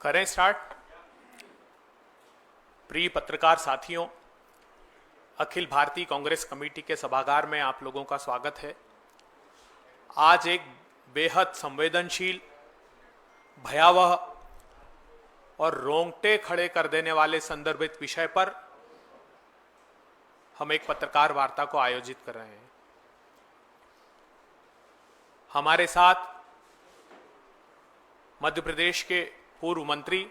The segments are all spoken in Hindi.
करें स्टार्ट। प्रिय पत्रकार साथियों, अखिल भारतीय कांग्रेस कमेटी के सभागार में आप लोगों का स्वागत है। आज एक बेहद संवेदनशील, भयावह और रोंगटे खड़े कर देने वाले संदर्भित विषय पर हम एक पत्रकार वार्ता को आयोजित कर रहे हैं। हमारे साथ मध्य प्रदेश के पूर्व मंत्री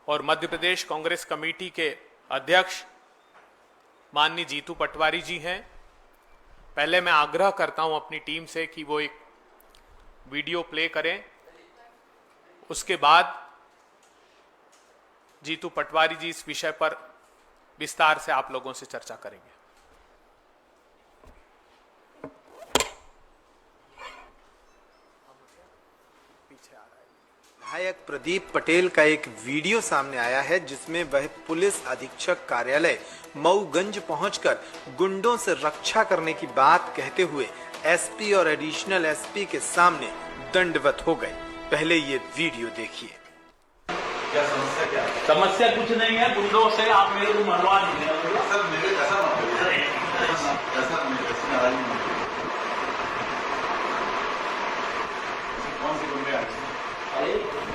और मध्य प्रदेश कांग्रेस कमेटी के अध्यक्ष माननीय जीतू पटवारी जी हैं। पहले मैं आग्रह करता हूं अपनी टीम से कि वो एक वीडियो प्ले करें, उसके बाद जीतू पटवारी जी इस विषय पर विस्तार से आप लोगों से चर्चा करेंगे। विधायक प्रदीप पटेल का एक वीडियो सामने आया है जिसमें वह पुलिस अधीक्षक कार्यालय मऊगंज पहुंचकर गुंडों से रक्षा करने की बात कहते हुए एसपी और एडिशनल एसपी के सामने दंडवत हो गए। पहले ये वीडियो देखिए। क्या समस्या क्या है? समस्या कुछ नहीं है, गुंडों से आप मेरे को मरवा दीजिए। सर मेरे ऐसा मत करिए, ऐसा नाराज नहीं होइए। कौन से गुंडे आए? अरे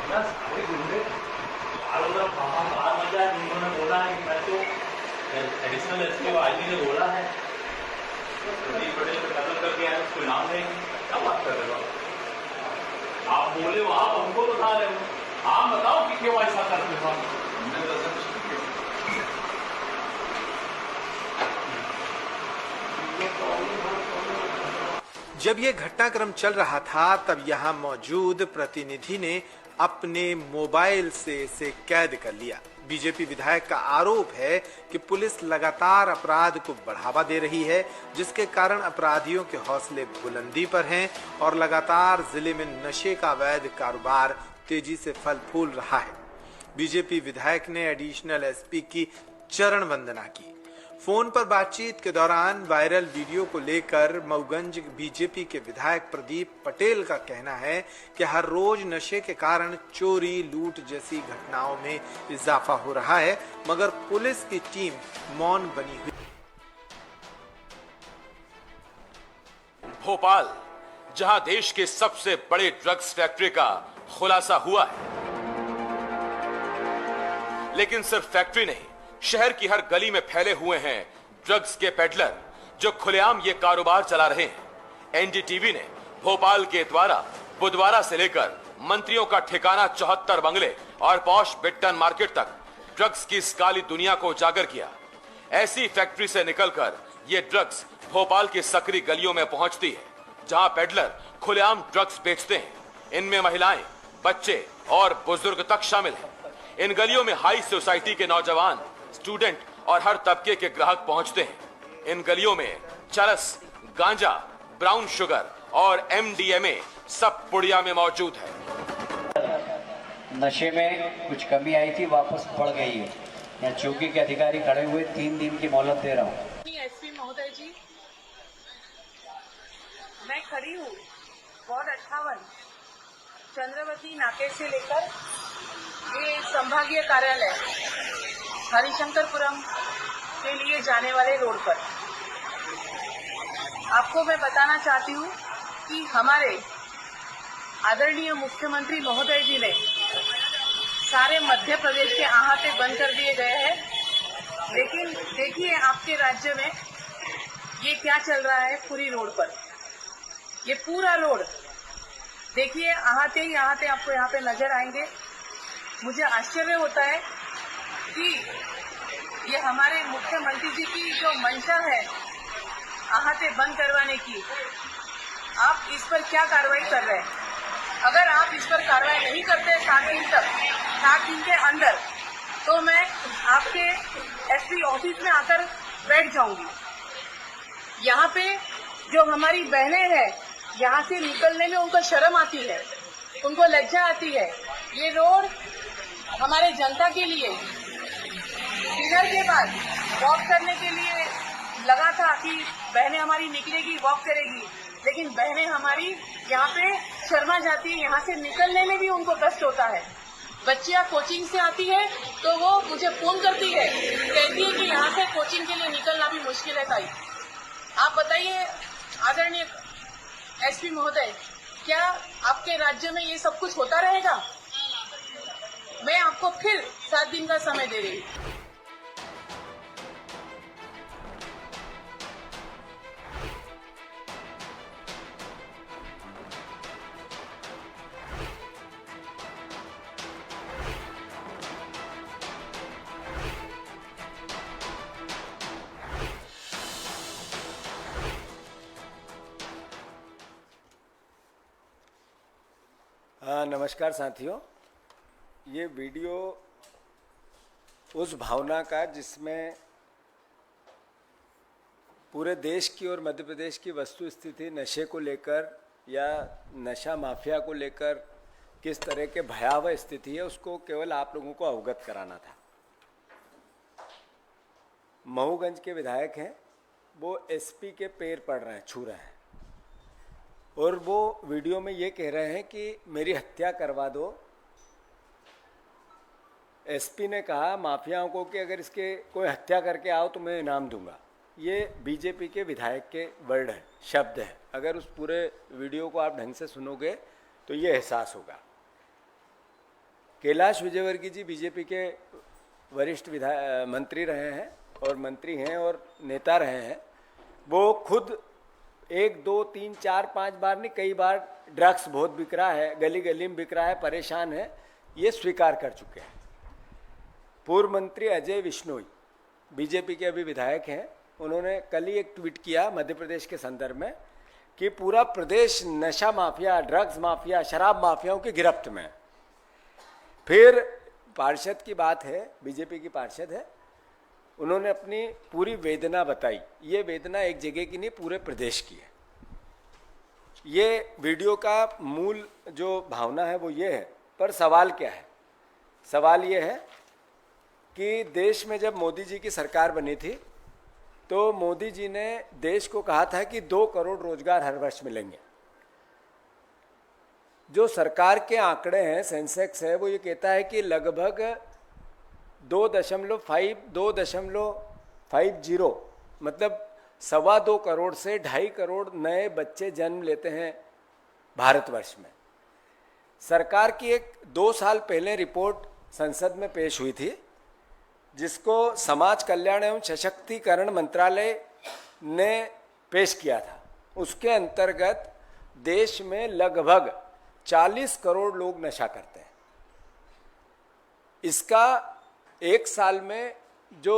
बस कोई गुंडे चारों तरफ बाहर मचा है। उन्होंने बोला है कि मैं तो एडिशनल एसपी आईजी ने बोला है प्रदीप पटेल को कत्ल करके आए, उसको नाम देंगे। क्या बात कर रहे हो आप? बोले हो आप हमको बता रहे हो, आप बताओ कि क्यों ऐसा करते हो? हमने तो ऐसा कुछ नहीं किया। जब ये घटनाक्रम चल रहा था तब यहाँ मौजूद प्रतिनिधि ने अपने मोबाइल से इसे कैद कर लिया। बीजेपी विधायक का आरोप है कि पुलिस लगातार अपराध को बढ़ावा दे रही है, जिसके कारण अपराधियों के हौसले बुलंदी पर हैं और लगातार जिले में नशे का अवैध कारोबार तेजी से फल फूल रहा है। बीजेपी विधायक ने एडिशनल एसपी की चरण वंदना की। फोन पर बातचीत के दौरान वायरल वीडियो को लेकर मऊगंज बीजेपी के विधायक प्रदीप पटेल का कहना है कि हर रोज नशे के कारण चोरी, लूट जैसी घटनाओं में इजाफा हो रहा है, मगर पुलिस की टीम मौन बनी हुई। भोपाल, जहां देश के सबसे बड़े ड्रग्स फैक्ट्री का खुलासा हुआ है, लेकिन सिर्फ फैक्ट्री नहीं, शहर की हर गली में फैले हुए हैं ड्रग्स के पेडलर जो खुलेआम ये कारोबार चला रहे हैं। एनडीटीवी ने भोपाल के द्वारा बुधवार से लेकर मंत्रियों का ठिकाना 74 बंगले और पॉश बिट्टन मार्केट तक ड्रग्स की इस काली दुनिया को उजागर किया। ऐसी फैक्ट्री से निकलकर ये ड्रग्स भोपाल की सकरी गलियों में पहुंचती है, जहां पेडलर खुलेआम ड्रग्स बेचते हैं। इनमें महिलाएं, बच्चे और बुजुर्ग तक शामिल हैं। इन गलियों में हाई सोसाइटी के नौजवान, स्टूडेंट और हर तबके के ग्राहक पहुंचते हैं। इन गलियों में चरस, गांजा, ब्राउन शुगर और एमडीएमए सब पुड़िया में मौजूद है। नशे में कुछ कमी आई थी, वापस बढ़ गई है। यहाँ चौकी के अधिकारी खड़े हुए 3 दिन की मोहलत दे रहा हूँ। एसपी महोदय जी, मैं खड़ी हूँ वार्ड 58 चंद्रवती नाके से लेकर ये संभागीय कार्यालय हरिशंकरपुरम के लिए जाने वाले रोड पर। आपको मैं बताना चाहती हूँ कि हमारे आदरणीय मुख्यमंत्री महोदय जी ने सारे मध्य प्रदेश के अहाते बंद कर दिए गए हैं, लेकिन देखिए आपके राज्य में ये क्या चल रहा है। पूरी रोड पर ये पूरा रोड देखिए, अहाते ही अहाते आपको यहाँ पे नजर आएंगे। मुझे आश्चर्य होता है कि ये हमारे मुख्यमंत्री जी की जो मंशा है अहाते बंद करवाने की, आप इस पर क्या कार्रवाई कर रहे हैं? अगर आप इस पर कार्रवाई नहीं करते 7 दिन के अंदर, तो मैं आपके एसपी ऑफिस में आकर बैठ जाऊंगी। यहाँ पे जो हमारी बहनें हैं, यहाँ से निकलने में उनको शर्म आती है, उनको लज्जा आती है। ये रोड हमारे जनता के लिए डिनर के बाद वॉक करने के लिए लगा था कि बहनें हमारी निकलेगी, वॉक करेगी, लेकिन बहनें हमारी यहाँ पे शर्मा जाती है, यहाँ से निकलने में भी उनको कष्ट होता है। बच्चियां कोचिंग से आती है तो वो मुझे फोन करती है, कहती है कि यहाँ से कोचिंग के लिए निकलना भी मुश्किल है ताई। आप बताइए आदरणीय एसपी महोदय, क्या आपके राज्य में ये सब कुछ होता रहेगा? मैं आपको फिर 7 दिन का समय दे रही हूँ। हाँ, नमस्कार साथियों। ये वीडियो उस भावना का जिसमें पूरे देश की और मध्य प्रदेश की वस्तु स्थिति नशे को लेकर या नशा माफिया को लेकर किस तरह के भयावह स्थिति है उसको केवल आप लोगों को अवगत कराना था। महूगंज के विधायक हैं, वो एसपी के पैर पड़ रहे हैं, छू रहे हैं, और वो वीडियो में ये कह रहे हैं कि मेरी हत्या करवा दो। एसपी ने कहा माफियाओं को कि अगर इसके कोई हत्या करके आओ तो मैं इनाम दूंगा। ये बीजेपी के विधायक के वर्ड है, शब्द है। अगर उस पूरे वीडियो को आप ढंग से सुनोगे तो ये एहसास होगा। कैलाश विजयवर्गीय जी बीजेपी के वरिष्ठ मंत्री रहे हैं और मंत्री हैं और नेता रहे हैं। वो खुद 1, 2, 3, 4, 5 बार नहीं, कई बार ड्रग्स बहुत बिक रहा है, गली गली में बिक रहा है, परेशान है, ये स्वीकार कर चुके हैं। पूर्व मंत्री अजय विश्नोई बीजेपी के अभी विधायक हैं, उन्होंने कल ही एक ट्वीट किया मध्य प्रदेश के संदर्भ में कि पूरा प्रदेश नशा माफिया, ड्रग्स माफिया, शराब माफियाओं की गिरफ्त में है। फिर पार्षद की बात है, बीजेपी की पार्षद है, उन्होंने अपनी पूरी वेदना बताई। ये वेदना एक जगह की नहीं, पूरे प्रदेश की है। ये वीडियो का मूल जो भावना है वो ये है, पर सवाल क्या है? सवाल ये है कि देश में जब मोदी जी की सरकार बनी थी तो मोदी जी ने देश को कहा था कि 2 करोड़ रोजगार हर वर्ष मिलेंगे। जो सरकार के आंकड़े हैं, सेंसेक्स है, वो ये कहता है कि लगभग 2.50 मतलब 2.25 करोड़ से 2.5 करोड़ नए बच्चे जन्म लेते हैं भारतवर्ष में। सरकार की एक 2 साल पहले रिपोर्ट संसद में पेश हुई थी, जिसको समाज कल्याण एवं सशक्तिकरण मंत्रालय ने पेश किया था। उसके अंतर्गत देश में लगभग 40 करोड़ लोग नशा करते हैं। इसका एक साल में जो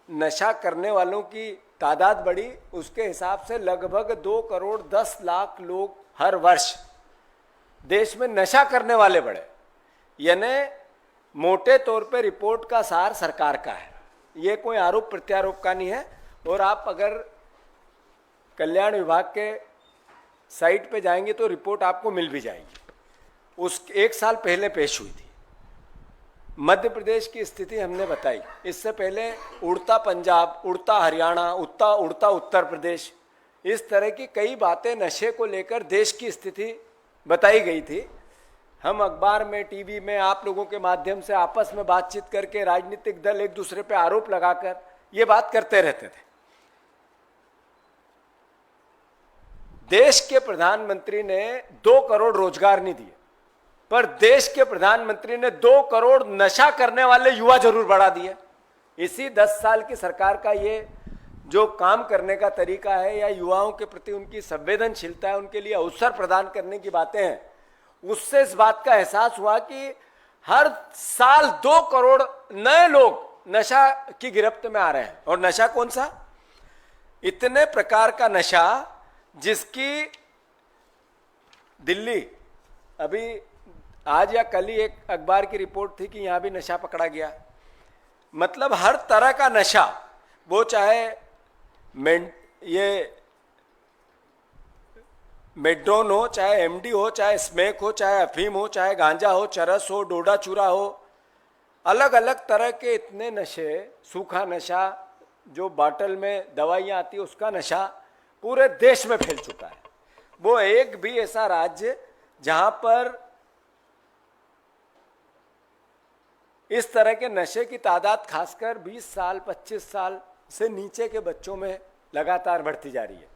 नशा करने वालों की तादाद बढ़ी, उसके हिसाब से लगभग 2 करोड़ 10 लाख लोग हर वर्ष देश में नशा करने वाले बढ़े। यानी मोटे तौर पे रिपोर्ट का सार सरकार का है, ये कोई आरोप प्रत्यारोप का नहीं है। और आप अगर कल्याण विभाग के साइट पे जाएंगे तो रिपोर्ट आपको मिल भी जाएगी। उस 1 साल पहले पेश हुई थी। मध्य प्रदेश की स्थिति हमने बताई, इससे पहले उड़ता पंजाब, उड़ता हरियाणा, उड़ता उत्तर प्रदेश, इस तरह की कई बातें नशे को लेकर देश की स्थिति बताई गई थी। हम अखबार में, टीवी में, आप लोगों के माध्यम से आपस में बातचीत करके, राजनीतिक दल एक दूसरे पे आरोप लगाकर ये बात करते रहते थे। देश के प्रधानमंत्री ने 2 करोड़ रोजगार नहीं दिए, पर देश के प्रधानमंत्री ने 2 करोड़ नशा करने वाले युवा जरूर बढ़ा दिए। इसी 10 साल की सरकार का ये जो काम करने का तरीका है या युवाओं के प्रति उनकी संवेदनशीलता है, उनके लिए अवसर प्रदान करने की बातें हैं, उससे इस बात का एहसास हुआ कि हर साल 2 करोड़ नए लोग नशा की गिरफ्त में आ रहे हैं। और नशा कौन सा? इतने प्रकार का नशा जिसकी दिल्ली, अभी आज या कल ही एक अखबार की रिपोर्ट थी कि यहां भी नशा पकड़ा गया। मतलब हर तरह का नशा, वो चाहे ये मेड्रोन हो, चाहे एमडी हो, चाहे स्मैक हो, चाहे अफीम हो, चाहे गांजा हो, चरस हो, डोडा चूरा हो, अलग अलग तरह के इतने नशे, सूखा नशा, जो बॉटल में दवाइयाँ आती है उसका नशा पूरे देश में फैल चुका है। वो एक भी ऐसा राज्य जहाँ पर इस तरह के नशे की तादाद खासकर 20 साल 25 साल से नीचे के बच्चों में लगातार बढ़ती जा रही है।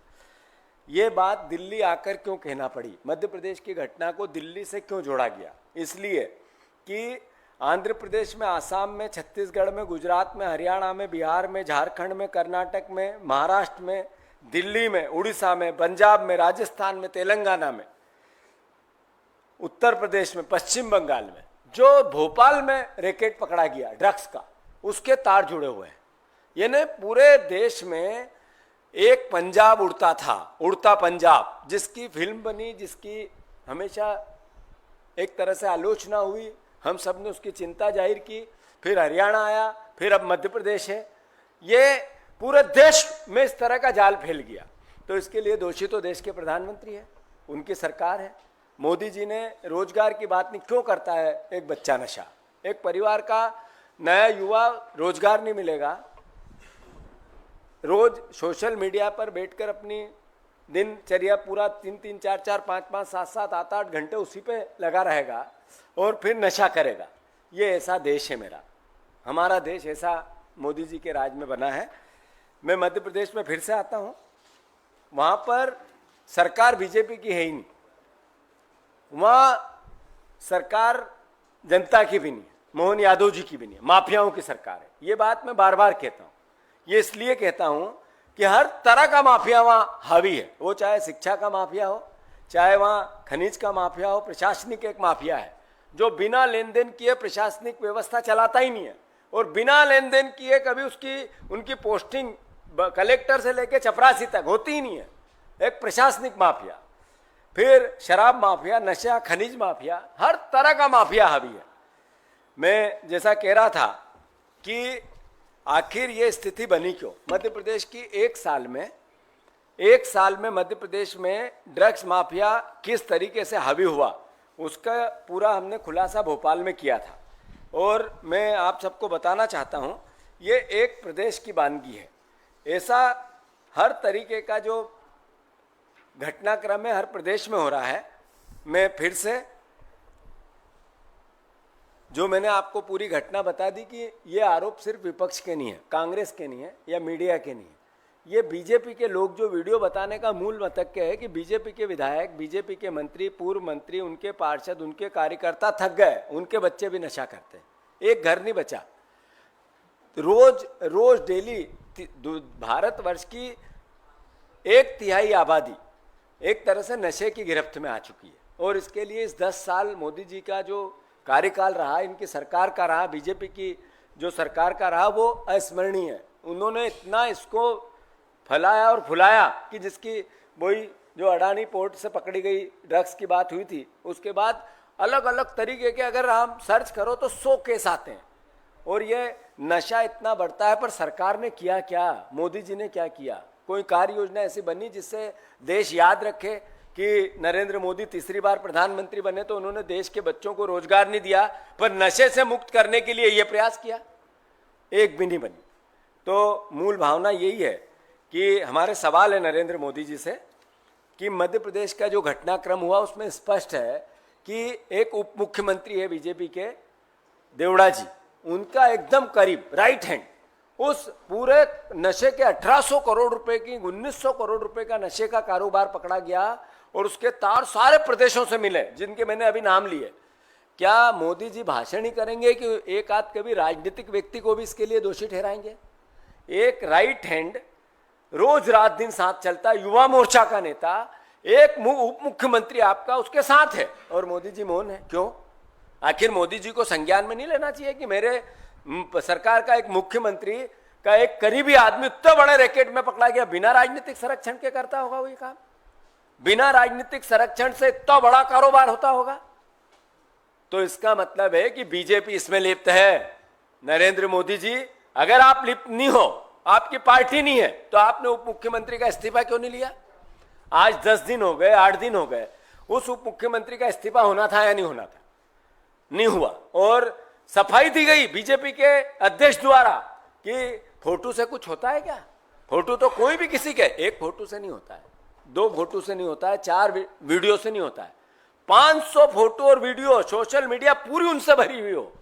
ये बात दिल्ली आकर क्यों कहना पड़ी, मध्य प्रदेश की घटना को दिल्ली से क्यों जोड़ा गया? इसलिए कि आंध्र प्रदेश में, आसाम में, छत्तीसगढ़ में, गुजरात में, हरियाणा में, बिहार में, झारखंड में, कर्नाटक में, महाराष्ट्र में, दिल्ली में, उड़ीसा में, पंजाब में, राजस्थान में, तेलंगाना में, उत्तर प्रदेश में, पश्चिम बंगाल में, जो भोपाल में रैकेट पकड़ा गया ड्रग्स का, उसके तार जुड़े हुए हैं। यानी पूरे देश में एक पंजाब उड़ता था, उड़ता पंजाब, जिसकी फिल्म बनी, जिसकी हमेशा एक तरह से आलोचना हुई, हम सब ने उसकी चिंता जाहिर की, फिर हरियाणा आया, फिर अब मध्य प्रदेश है। ये पूरे देश में इस तरह का जाल फैल गया। तो इसके लिए दोषी तो देश के प्रधानमंत्री है, उनकी सरकार है। मोदी जी ने रोजगार की बात नहीं क्यों करता है? एक बच्चा नशा, एक परिवार का नया युवा रोजगार नहीं मिलेगा, रोज सोशल मीडिया पर बैठकर अपनी दिनचर्या पूरा 3-3, 4-4, 5-5, 7-7, 8-8 घंटे उसी पे लगा रहेगा और फिर नशा करेगा। ये ऐसा देश है मेरा, हमारा देश ऐसा मोदी जी के राज में बना है। मैं मध्य प्रदेश में फिर से आता हूँ, वहाँ पर सरकार बीजेपी की है ही नहीं, वहाँ सरकार जनता की भी नहीं, मोहन यादव जी की भी नहीं, माफियाओं की सरकार है। ये बात मैं बार बार कहता हूँ। ये इसलिए कहता हूँ कि हर तरह का माफिया वहाँ हावी है, वो चाहे शिक्षा का माफिया हो, चाहे वहाँ खनिज का माफिया हो, प्रशासनिक एक माफिया है जो बिना लेन देन किए प्रशासनिक व्यवस्था चलाता ही नहीं है, और बिना लेन देन किए कभी उनकी पोस्टिंग कलेक्टर से लेकर चपरासी तक होती ही नहीं है। एक प्रशासनिक माफिया, फिर शराब माफिया, नशा, खनिज माफिया, हर तरह का माफिया हावी है। मैं जैसा कह रहा था कि आखिर ये स्थिति बनी क्यों? मध्य प्रदेश की एक साल में मध्य प्रदेश में ड्रग्स माफिया किस तरीके से हावी हुआ, उसका पूरा हमने खुलासा भोपाल में किया था। और मैं आप सबको बताना चाहता हूँ, ये एक प्रदेश की वानगी है। ऐसा हर तरीके का जो घटनाक्रम है हर प्रदेश में हो रहा है। मैं फिर से जो मैंने आपको पूरी घटना बता दी कि ये आरोप सिर्फ विपक्ष के नहीं है, कांग्रेस के नहीं है या मीडिया के नहीं है, ये बीजेपी के लोग जो वीडियो बताने का मूल मतक्य है कि बीजेपी के विधायक, बीजेपी के मंत्री, पूर्व मंत्री, उनके पार्षद, उनके कार्यकर्ता थक गए, उनके बच्चे भी नशा करते हैं, एक घर नहीं बचा। रोज डेली भारतवर्ष की 1/3 आबादी एक तरह से नशे की गिरफ्त में आ चुकी है। और इसके लिए इस 10 साल मोदी जी का जो कार्यकाल रहा, इनकी सरकार का रहा, बीजेपी की जो सरकार का रहा, वो अस्मरणीय है। उन्होंने इतना इसको फैलाया और फुलाया कि जिसकी वही जो अडानी पोर्ट से पकड़ी गई ड्रग्स की बात हुई थी, उसके बाद अलग अलग तरीके के अगर हम सर्च करो तो 100 केस आते हैं। और ये नशा इतना बढ़ता है, पर सरकार ने किया क्या? मोदी जी ने क्या किया? कोई कार्य योजना ऐसी बनी जिससे देश याद रखे कि नरेंद्र मोदी तीसरी बार प्रधानमंत्री बने तो उन्होंने देश के बच्चों को रोजगार नहीं दिया, पर नशे से मुक्त करने के लिए ये प्रयास किया? एक भी नहीं बनी। तो मूल भावना यही है कि हमारे सवाल है नरेंद्र मोदी जी से कि मध्य प्रदेश का जो घटनाक्रम हुआ उसमें स्पष्ट है कि एक उप मुख्यमंत्री है बीजेपी के, देवड़ा जी, उनका एकदम करीब राइट हैंड, उस पूरे नशे के 1800 करोड़ रुपए की 1900 करोड़ रुपए का नशे का कारोबार पकड़ा गया और उसके तार सारे प्रदेशों से मिले जिनके मैंने अभी नाम लिए। क्या मोदी जी भाषण ही करेंगे कि एक आध कभी राजनीतिक व्यक्ति को भी इसके लिए दोषी ठहराएंगे? एक राइट हैंड रोज रात दिन साथ चलता युवा मोर्चा का नेता, एक उप मुख्यमंत्री आपका उसके साथ है और मोदी जी मौन है। क्यों? आखिर मोदी जी को संज्ञान में नहीं लेना चाहिए कि मेरे सरकार का एक मुख्यमंत्री का एक करीबी आदमी इतने बड़े रैकेट में पकड़ा गया, बिना राजनीतिक संरक्षण के करता होगा वही काम? बिना राजनीतिक संरक्षण से इतना बड़ा कारोबार होता होगा? तो इसका मतलब है कि बीजेपी इसमें लिप्त है। नरेंद्र मोदी जी, अगर आप लिप्त नहीं हो, आपकी पार्टी नहीं है, तो आपने उप मुख्यमंत्री का इस्तीफा क्यों नहीं लिया? आज 10 दिन हो गए, 8 दिन हो गए, उस उप मुख्यमंत्री का इस्तीफा होना था या नहीं होना था? नहीं हुआ। और सफाई दी गई बीजेपी के अध्यक्ष द्वारा कि फोटो से कुछ होता है क्या? फोटो तो कोई भी किसी के, एक फोटो से नहीं होता है, 2 फोटो से नहीं होता है, 4 वीडियो से नहीं होता है, 500 फोटो और वीडियो सोशल मीडिया पूरी उनसे भरी हुई हो,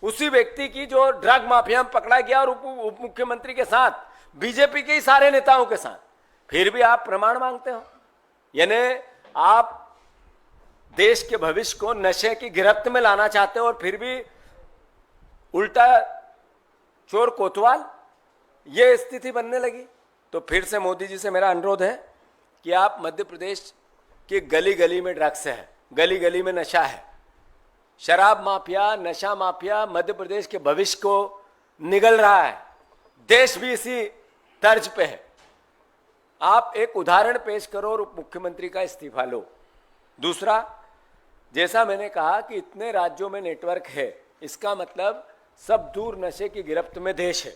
उसी व्यक्ति की जो ड्रग माफिया में पकड़ा गया और उप मुख्यमंत्री के साथ बीजेपी के ही सारे नेताओं के साथ, फिर भी आप प्रमाण मांगते हो। यानी आप देश के भविष्य को नशे की गिरफ्त में लाना चाहते हो और फिर भी उल्टा चोर कोतवाल, ये स्थिति बनने लगी। तो फिर से मोदी जी से मेरा अनुरोध है कि आप मध्य प्रदेश की गली गली में ड्रग्स है, गली गली में नशा है, शराब माफिया, नशा माफिया मध्य प्रदेश के भविष्य को निगल रहा है। देश भी इसी तर्ज पे है। आप एक उदाहरण पेश करो और उप मुख्यमंत्री का इस्तीफा लो। दूसरा, जैसा मैंने कहा कि इतने राज्यों में नेटवर्क है, इसका मतलब सब दूर नशे की गिरफ्त में देश है।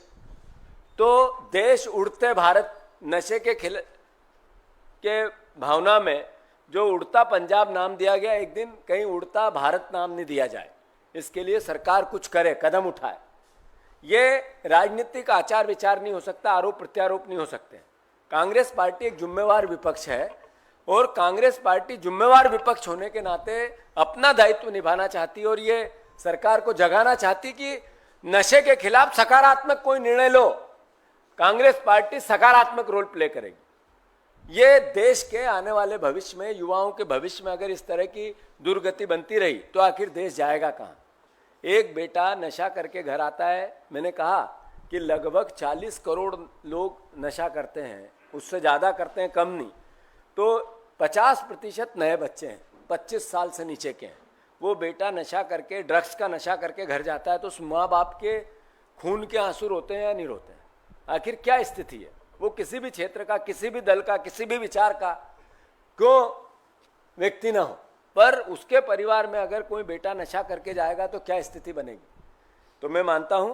तो देश उड़ते भारत नशे के भावना में जो उड़ता पंजाब नाम दिया गया, एक दिन कहीं उड़ता भारत नाम नहीं दिया जाए। इसके लिए सरकार कुछ करे, कदम उठाए। ये राजनीतिक आचार विचार नहीं हो सकता, आरोप प्रत्यारोप नहीं हो सकते। कांग्रेस पार्टी एक जिम्मेवार विपक्ष है और कांग्रेस पार्टी जिम्मेवार विपक्ष होने के नाते अपना दायित्व निभाना चाहती है और ये सरकार को जगाना चाहती कि नशे के खिलाफ सकारात्मक कोई निर्णय लो। कांग्रेस पार्टी सकारात्मक रोल प्ले करेगी। ये देश के आने वाले भविष्य में, युवाओं के भविष्य में अगर इस तरह की दुर्गति बनती रही तो आखिर देश जाएगा कहाँ। एक बेटा नशा करके घर आता है, मैंने कहा कि लगभग 40 करोड़ लोग नशा करते हैं, उससे ज़्यादा करते हैं, कम नहीं। तो 50% नए बच्चे हैं, 25 साल से नीचे के हैं। वो बेटा नशा करके, ड्रग्स का नशा करके घर जाता है तो उस माँ बाप के खून के आंसू रोते हैं या नहीं रोते हैं? आखिर क्या स्थिति है? वो किसी भी क्षेत्र का, किसी भी दल का, किसी भी विचार का क्यों व्यक्ति ना हो, पर उसके परिवार में अगर कोई बेटा नशा करके जाएगा तो क्या स्थिति बनेगी। तो मैं मानता हूं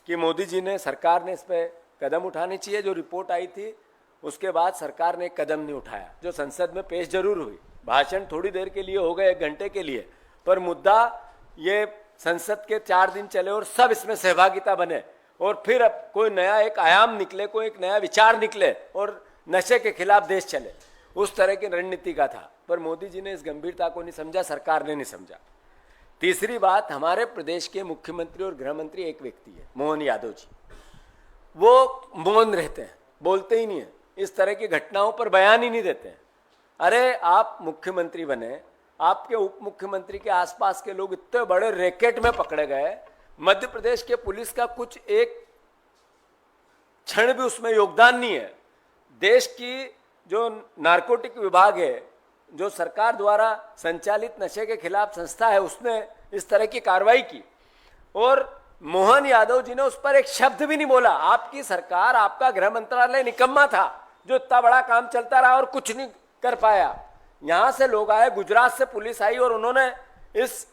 कि मोदी जी ने, सरकार ने इस पर कदम उठानी चाहिए। जो रिपोर्ट आई थी उसके बाद सरकार ने एक कदम नहीं उठाया, जो संसद में पेश जरूर हुई, भाषण थोड़ी देर के लिए हो गए, 1 घंटे के लिए, पर मुद्दा ये संसद के 4 दिन चले और सब इसमें सहभागिता बने और फिर अब कोई नया एक आयाम निकले, कोई एक नया विचार निकले और नशे के खिलाफ देश चले, उस तरह की रणनीति का था। पर मोदी जी ने इस गंभीरता को नहीं समझा, सरकार ने नहीं समझा। तीसरी बात, हमारे प्रदेश के मुख्यमंत्री और गृह मंत्री एक व्यक्ति है, मोहन यादव जी। वो मौन रहते हैं, बोलते ही नहीं है, इस तरह की घटनाओं पर बयान ही नहीं देते हैं। अरे आप मुख्यमंत्री बने, आपके उप मुख्यमंत्री के आसपास के लोग इतने बड़े रैकेट में पकड़े गए, मध्य प्रदेश के पुलिस का कुछ एक क्षण भी उसमें योगदान नहीं है। देश की जो नारकोटिक विभाग है, जो सरकार द्वारा संचालित नशे के खिलाफ संस्था है, उसने इस तरह की कार्रवाई की और मोहन यादव जी ने उस पर एक शब्द भी नहीं बोला। आपकी सरकार, आपका गृह मंत्रालय निकम्मा था जो इतना बड़ा काम चलता रहा और कुछ नहीं कर पाया। यहां से लोग आए, गुजरात से पुलिस आई और उन्होंने इस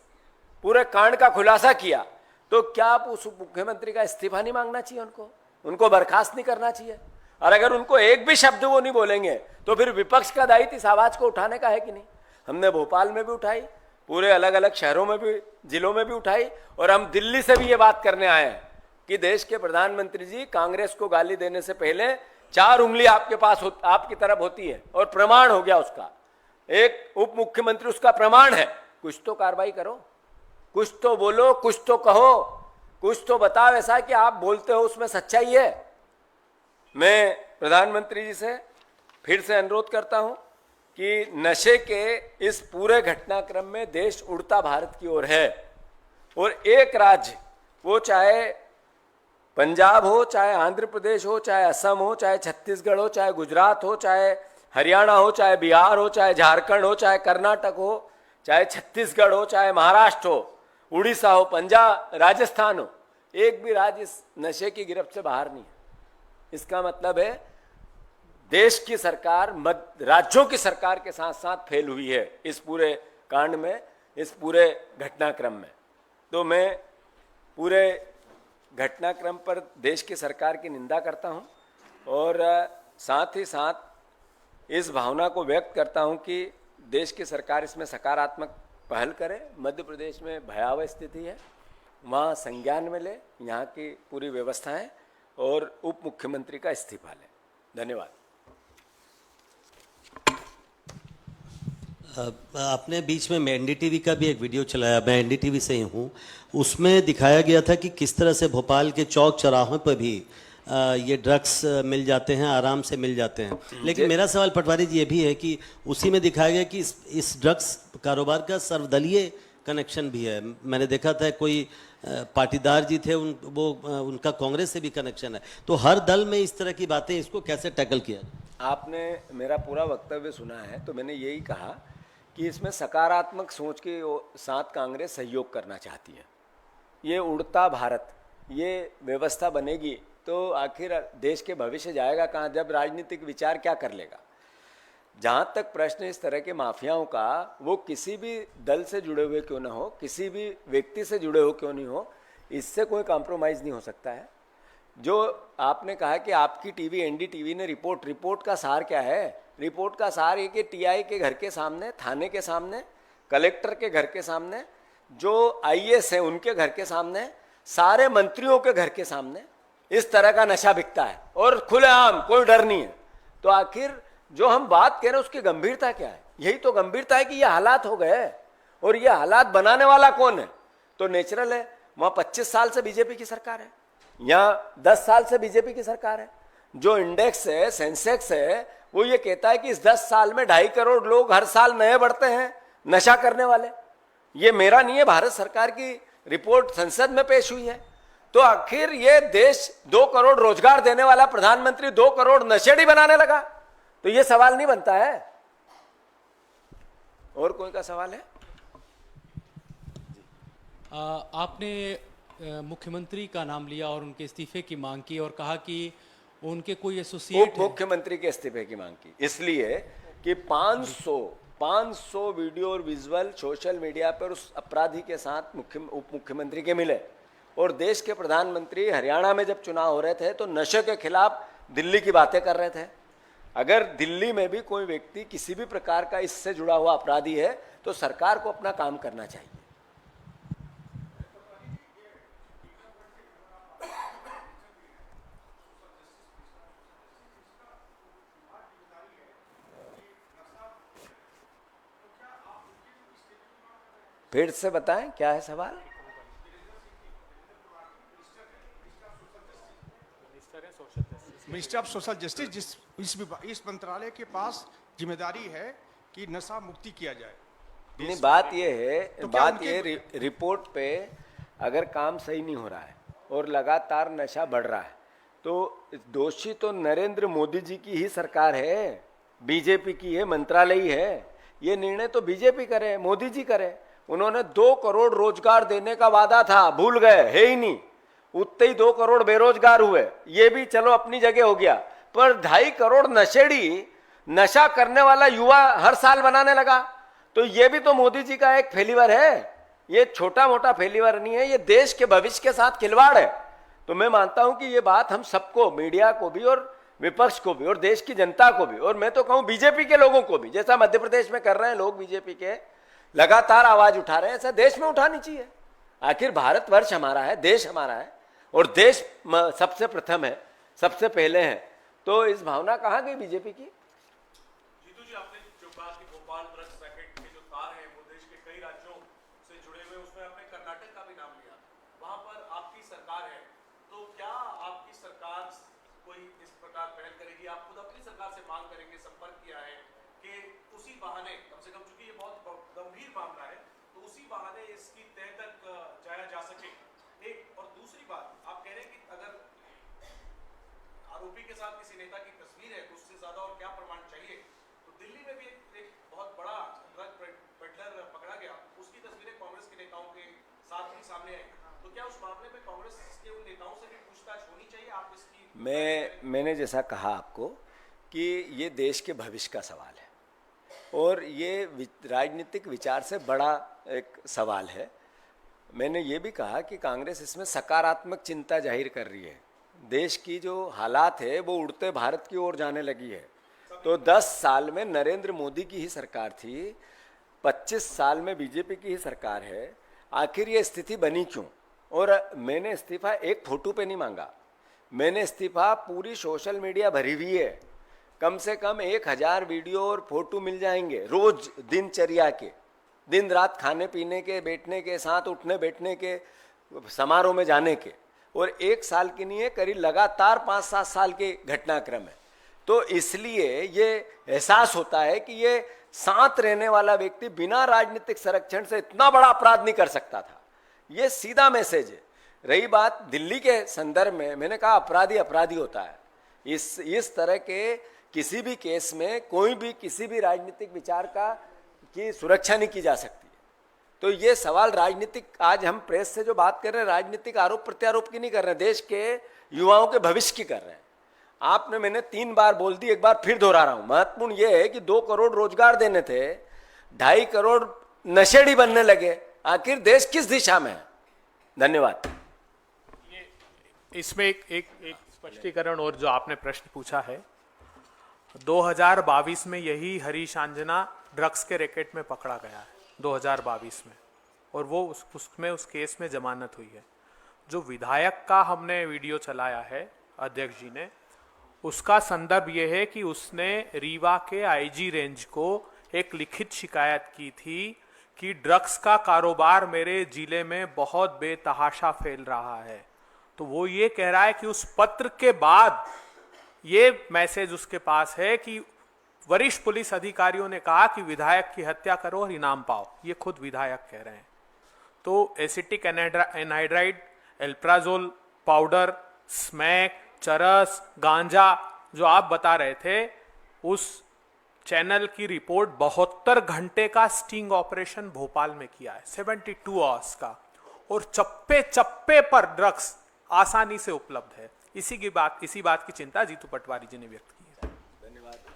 पूरे कांड का खुलासा किया। तो क्या आप उस मुख्यमंत्री का इस्तीफा नहीं मांगना चाहिए? उनको बर्खास्त नहीं करना चाहिए? और अगर उनको एक भी शब्द वो नहीं बोलेंगे तो फिर विपक्ष का दायित्व इस आवाज को उठाने का है कि नहीं? हमने भोपाल में भी उठाई, पूरे अलग अलग शहरों में भी, जिलों में भी उठाई और हम दिल्ली से भी ये बात करने आए हैं कि देश के प्रधानमंत्री जी, कांग्रेस को गाली देने से पहले 4 उंगली आपके पास आपकी तरफ होती है और प्रमाण हो गया उसका। एक उप मुख्यमंत्री उसका प्रमाण है। कुछ तो कार्रवाई करो, कुछ तो बोलो, कुछ तो कहो, कुछ तो बताओ ऐसा कि आप बोलते हो उसमें सच्चाई है। मैं प्रधानमंत्री जी से फिर से अनुरोध करता हूं कि नशे के इस पूरे घटनाक्रम में देश उड़ता भारत की ओर है और एक राज्य, वो चाहे पंजाब हो, चाहे आंध्र प्रदेश हो, चाहे असम हो, चाहे छत्तीसगढ़ हो, चाहे गुजरात हो, चाहे हरियाणा हो, चाहे बिहार हो, चाहे झारखंड हो, चाहे कर्नाटक हो, चाहे छत्तीसगढ़ हो, चाहे महाराष्ट्र हो, उड़ीसा हो, पंजाब, राजस्थान हो, एक भी राज्य इस नशे की गिरफ्त से बाहर नहीं है। इसका मतलब है देश की सरकार राज्यों की सरकार के साथ साथ फेल हुई है इस पूरे कांड में, इस पूरे घटनाक्रम में। तो मैं पूरे घटनाक्रम पर देश की सरकार की निंदा करता हूं और साथ ही साथ इस भावना को व्यक्त करता हूं कि देश की सरकार इसमें सकारात्मक पहल करे। मध्य प्रदेश में भयावह स्थिति है, वहाँ संज्ञान में ले यहाँ की पूरी व्यवस्थाएं और उप मुख्यमंत्री का इस्तीफा ले। धन्यवाद। आपने बीच में एनडीटीवी का भी एक वीडियो चलाया, मैं एनडीटीवी से ही हूँ, उसमें दिखाया गया था कि किस तरह से भोपाल के चौक चौराहों पर भी ये ड्रग्स मिल जाते हैं, आराम से मिल जाते हैं। लेकिन मेरा सवाल पटवारी जी ये भी है कि उसी में दिखाया गया कि इस ड्रग्स कारोबार का सर्वदलीय कनेक्शन भी है। मैंने देखा था कोई पाटीदार जी थे, उनका कांग्रेस से भी कनेक्शन है। तो हर दल में इस तरह की बातें, इसको कैसे टैकल किया? आपने मेरा पूरा वक्तव्य सुना है, तो मैंने यही कहा कि इसमें सकारात्मक सोच के साथ कांग्रेस सहयोग करना चाहती है। ये उड़ता भारत, ये व्यवस्था बनेगी तो आखिर देश के भविष्य जाएगा कहाँ, जब राजनीतिक विचार क्या कर लेगा। जहाँ तक प्रश्न इस तरह के माफियाओं का, वो किसी भी दल से जुड़े हुए क्यों ना हो, किसी भी व्यक्ति से जुड़े हुए क्यों नहीं हो, इससे कोई कॉम्प्रोमाइज़ नहीं हो सकता है। जो आपने कहा कि आपकी टीवी एनडीटीवी ने रिपोर्ट का सार क्या है? रिपोर्ट का सार ये कि टीआई के घर के सामने, थाने के सामने, कलेक्टर के घर के सामने, जो आईएएस हैं उनके घर के सामने, सारे मंत्रियों के घर के सामने इस तरह का नशा बिकता है और खुलेआम, कोई डर नहीं है। तो आखिर जो हम बात कह रहे हैं उसकी गंभीरता क्या है? यही तो गंभीरता है कि ये हालात हो गए, और ये हालात बनाने वाला कौन है? तो नेचुरल है, वहां 25 साल से बीजेपी की सरकार है, यहाँ 10 साल से बीजेपी की सरकार है। जो इंडेक्स है, सेंसेक्स है, वो ये कहता है कि इस 10 साल में 2.5 करोड़ लोग हर साल नए बढ़ते हैं नशा करने वाले। ये मेरा नहीं है, भारत सरकार की रिपोर्ट संसद में पेश हुई है। तो आखिर ये देश 2 करोड़ रोजगार देने वाला प्रधानमंत्री 2 करोड़ नशेड़ी बनाने लगा, तो ये सवाल नहीं बनता है। और कोई का सवाल है? आपने मुख्यमंत्री का नाम लिया और उनके इस्तीफे की मांग की और कहा कि उनके कोई एसोसिएट उप मुख्यमंत्री के इस्तीफे की मांग की, इसलिए कि 500 वीडियो और विजुअल सोशल मीडिया पर उस अपराधी के साथ उप मुख्यमंत्री के मिले। और देश के प्रधानमंत्री हरियाणा में जब चुनाव हो रहे थे तो नशे के खिलाफ दिल्ली की बातें कर रहे थे। अगर दिल्ली में भी कोई व्यक्ति किसी भी प्रकार का इससे जुड़ा हुआ अपराधी है तो सरकार को अपना काम करना चाहिए। फिर से बताएं, क्या है सवाल? मिनिस्ट्री ऑफ सोशल जस्टिस, इस मंत्रालय के पास जिम्मेदारी है कि नशा मुक्ति किया जाए। नहीं, बात ये है, तो बात ये रिपोर्ट पे अगर काम सही नहीं हो रहा है और लगातार नशा बढ़ रहा है तो दोषी तो नरेंद्र मोदी जी की ही सरकार है, बीजेपी की है, मंत्रालय ही है। ये निर्णय तो बीजेपी करे, मोदी जी करे। उन्होंने 2 करोड़ रोजगार देने का वादा था, भूल गए, है ही नहीं। उतने ही 2 करोड़ बेरोजगार हुए, ये भी चलो अपनी जगह हो गया, पर 2.5 करोड़ नशेड़ी, नशा करने वाला युवा हर साल बनाने लगा। तो ये भी तो मोदी जी का एक फेलिवर है, ये छोटा मोटा फेलिवर नहीं है, ये देश के भविष्य के साथ खिलवाड़ है। तो मैं मानता हूं कि ये बात हम सबको, मीडिया को भी और विपक्ष को भी और देश की जनता को भी, और मैं तो कहूं बीजेपी के लोगों को भी, जैसा मध्य प्रदेश में कर रहे हैं लोग बीजेपी के, लगातार आवाज उठा रहे हैं, ऐसा देश में उठानी चाहिए। आखिर भारतवर्ष हमारा है, देश हमारा है और देश सबसे प्रथम है, सबसे पहले है। तो इस भावना कहाँ गई बीजेपी की? जीतू जी, आपने जो बात की भोपाल ड्रग्स रैकेट के जो तार हैं वो देश के कई राज्यों से जुड़े हुए, उसमें आपने कर्नाटक का भी नाम लिया, वहां पर आपकी सरकार है। तो क्या आपकी सरकार कोई इस प्रकार पहल करेगी? आप खुद अपनी सरकार से मांग करेंगे, संपर्क किया है कि उसी बहाने कम से कम, चूंकि ये बहुत गंभीर मामला है, तो उसी बहाने इसकी तह तक जाया जा सके। एक और दूसरी बात, आप कह रहे हैं कि अगर आरोपी के साथ किसी नेता की तस्वीर है तो उससे ज्यादा और क्या प्रमाण चाहिए। तो दिल्ली में भी एक बहुत बड़ा ड्रग पेडलर पकड़ा गया, उसकी तस्वीरें कांग्रेस के नेताओं के साथ ही सामने आई। तो क्या उस मामले में कांग्रेस के उन नेताओं से भी पूछताछ होनी चाहिए? आप इसकी मैंने जैसा कहा आपको कि ये देश के भविष्य का सवाल है और ये राजनीतिक विचार से बड़ा एक सवाल है। मैंने ये भी कहा कि कांग्रेस इसमें सकारात्मक चिंता जाहिर कर रही है। देश की जो हालात है वो उड़ते भारत की ओर जाने लगी है। तो 10 साल में नरेंद्र मोदी की ही सरकार थी, 25 साल में बीजेपी की ही सरकार है। आखिर ये स्थिति बनी क्यों? और मैंने इस्तीफा एक फोटो पे नहीं मांगा, मैंने इस्तीफा पूरी सोशल मीडिया भरी हुई है, कम से कम 1000 वीडियो और फोटो मिल जाएंगे रोज दिनचर्या के, दिन रात खाने पीने के, बैठने के, साथ उठने बैठने के, समारोह में जाने के, और 1 साल की नहीं है, करीब लगातार 5-7 साल के घटनाक्रम है। तो इसलिए ये एहसास होता है कि ये साथ रहने वाला व्यक्ति बिना राजनीतिक संरक्षण से इतना बड़ा अपराध नहीं कर सकता था। ये सीधा मैसेज है। रही बात दिल्ली के संदर्भ में, मैंने कहा अपराधी अपराधी होता है। इस तरह के किसी भी केस में कोई भी किसी भी राजनीतिक विचार की सुरक्षा नहीं की जा सकती। तो ये सवाल राजनीतिक, आज हम प्रेस से जो बात कर रहे हैं, राजनीतिक आरोप प्रत्यारोप की नहीं कर रहे हैं, देश के युवाओं के भविष्य की कर रहे हैं। आपने, मैंने 3 बार बोल दी, एक बार फिर दोहरा रहा हूं। महत्वपूर्ण यह है कि 2 करोड़ रोजगार देने थे, 2.5 करोड़ नशेड़ी बनने लगे। आखिर देश किस दिशा में है? धन्यवाद। इसमें एक स्पष्टीकरण और जो आपने प्रश्न पूछा है, 2022 में यही हरीश आंजना ड्रग्स के रैकेट में पकड़ा गया है 2022 में, और वो उसमें उस केस में जमानत हुई है। जो विधायक का हमने वीडियो चलाया है अध्यक्ष जी ने, उसका संदर्भ ये है कि उसने रीवा के आईजी रेंज को एक लिखित शिकायत की थी कि ड्रग्स का कारोबार मेरे जिले में बहुत बेतहाशा फैल रहा है। तो वो ये कह रहा है कि उस पत्र के बाद ये मैसेज उसके पास है कि वरिष्ठ पुलिस अधिकारियों ने कहा कि विधायक की हत्या करो और इनाम पाओ। ये खुद विधायक कह रहे हैं। तो एसिटिक एनहाइड्राइड, एल्प्राजोल पाउडर, स्मैक, चरस, गांजा जो आप बता रहे थे, उस चैनल की रिपोर्ट 72 घंटे का स्टिंग ऑपरेशन भोपाल में किया है, 72 आवर्स का, और चप्पे चप्पे पर ड्रग्स आसानी से उपलब्ध है। इसी बात की चिंता जीतू पटवारी जी ने व्यक्त की है। धन्यवाद।